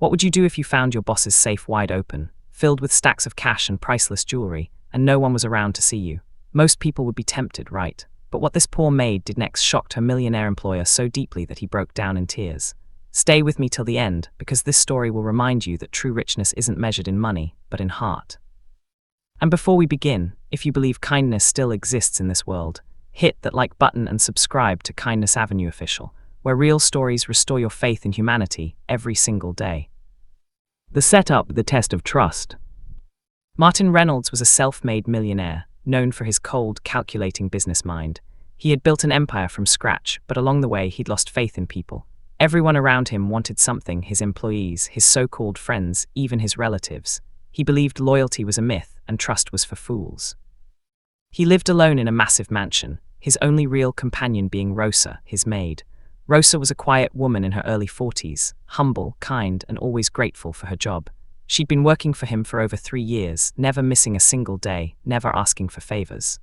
What would you do if you found your boss's safe wide open, filled with stacks of cash and priceless jewelry, and no one was around to see you? Most people would be tempted, right? But what this poor maid did next shocked her millionaire employer so deeply that he broke down in tears. Stay with me till the end, because this story will remind you that true richness isn't measured in money, but in heart. And before we begin, if you believe kindness still exists in this world, hit that like button and subscribe to Kindness Avenue Official, where real stories restore your faith in humanity every single day. The setup, the test of trust. Martin Reynolds was a self-made millionaire, known for his cold, calculating business mind. He had built an empire from scratch, but along the way he'd lost faith in people. Everyone around him wanted something: his employees, his so-called friends, even his relatives. He believed loyalty was a myth and trust was for fools. He lived alone in a massive mansion, his only real companion being Rosa, his maid. Rosa was a quiet woman in her early 40s, humble, kind, and always grateful for her job. She'd been working for him for over 3 years, never missing a single day, never asking for favors.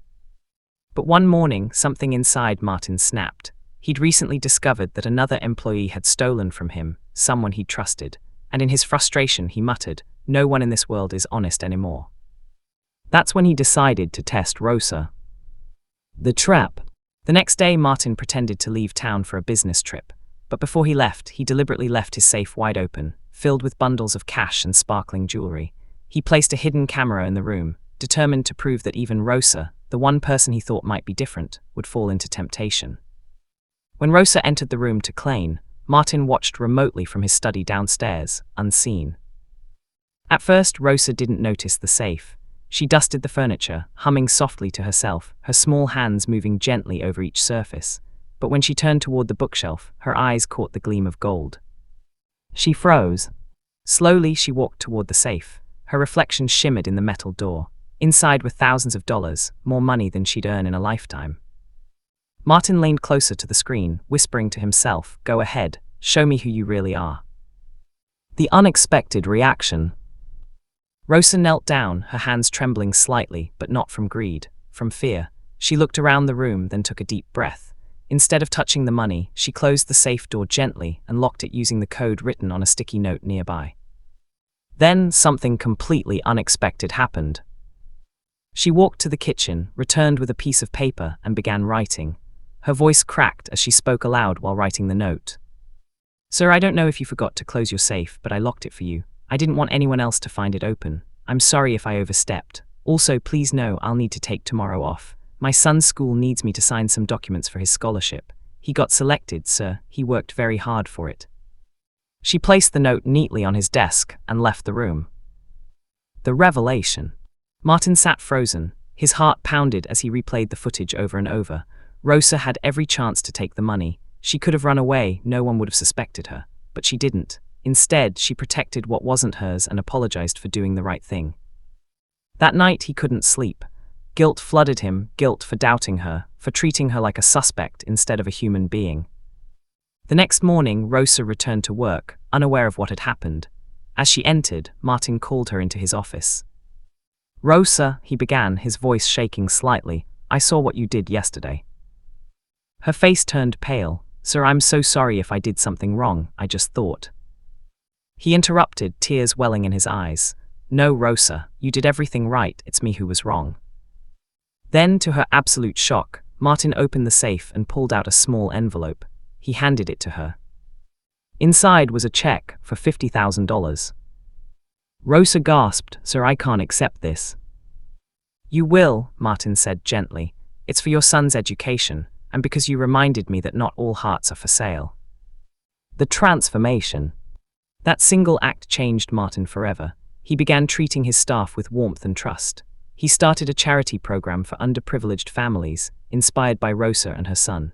But one morning, something inside Martin snapped. He'd recently discovered that another employee had stolen from him, someone he'd trusted, and in his frustration he muttered, "No one in this world is honest anymore." That's when he decided to test Rosa. The trap. The next day Martin pretended to leave town for a business trip, but before he left, he deliberately left his safe wide open, filled with bundles of cash and sparkling jewelry. He placed a hidden camera in the room, determined to prove that even Rosa, the one person he thought might be different, would fall into temptation. When Rosa entered the room to clean, Martin watched remotely from his study downstairs, unseen. At first, Rosa didn't notice the safe. She dusted the furniture, humming softly to herself, her small hands moving gently over each surface. But when she turned toward the bookshelf, her eyes caught the gleam of gold. She froze. Slowly, she walked toward the safe. Her reflection shimmered in the metal door. Inside were thousands of dollars, more money than she'd earn in a lifetime. Martin leaned closer to the screen, whispering to himself, "Go ahead, show me who you really are." The unexpected reaction. Rosa knelt down, her hands trembling slightly, but not from greed, from fear. She looked around the room, then took a deep breath. Instead of touching the money, she closed the safe door gently and locked it using the code written on a sticky note nearby. Then something completely unexpected happened. She walked to the kitchen, returned with a piece of paper, and began writing. Her voice cracked as she spoke aloud while writing the note. "Sir, I don't know if you forgot to close your safe, but I locked it for you. I didn't want anyone else to find it open. I'm sorry if I overstepped. Also, please know I'll need to take tomorrow off. My son's school needs me to sign some documents for his scholarship. He got selected, sir. He worked very hard for it." She placed the note neatly on his desk and left the room. The revelation. Martin sat frozen. His heart pounded as he replayed the footage over and over. Rosa had every chance to take the money. She could have run away, no one would have suspected her. But she didn't. Instead, she protected what wasn't hers and apologized for doing the right thing. That night, he couldn't sleep. Guilt flooded him, guilt for doubting her, for treating her like a suspect instead of a human being. The next morning, Rosa returned to work, unaware of what had happened. As she entered, Martin called her into his office. "Rosa," he began, his voice shaking slightly, "I saw what you did yesterday." Her face turned pale. "Sir, I'm so sorry if I did something wrong, I just thought." He interrupted, tears welling in his eyes. "No, Rosa, you did everything right, it's me who was wrong." Then, to her absolute shock, Martin opened the safe and pulled out a small envelope. He handed it to her. Inside was a check for $50,000. Rosa gasped, "Sir, I can't accept this." "You will," Martin said gently. "It's for your son's education, and because you reminded me that not all hearts are for sale." The transformation. That single act changed Martin forever. He began treating his staff with warmth and trust. He started a charity program for underprivileged families, inspired by Rosa and her son.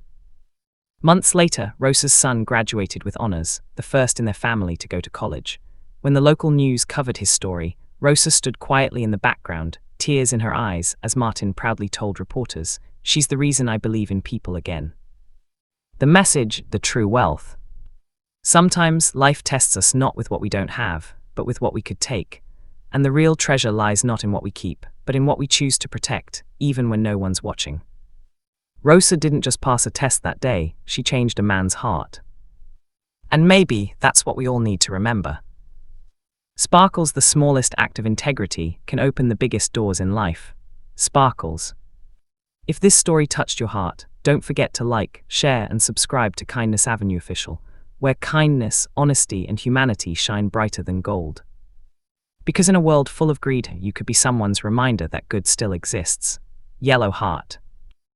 Months later, Rosa's son graduated with honors, the first in their family to go to college. When the local news covered his story, Rosa stood quietly in the background, tears in her eyes, as Martin proudly told reporters, "She's the reason I believe in people again." The message, the true wealth. Sometimes life tests us not with what we don't have, but with what we could take. And the real treasure lies not in what we keep, but in what we choose to protect, even when no one's watching. Rosa didn't just pass a test that day, she changed a man's heart. And maybe that's what we all need to remember. Sparkles, the smallest act of integrity, can open the biggest doors in life. Sparkles. If this story touched your heart, don't forget to like, share, and subscribe to Kindness Avenue Official, where kindness, honesty, and humanity shine brighter than gold. Because in a world full of greed, you could be someone's reminder that good still exists. Yellow Heart.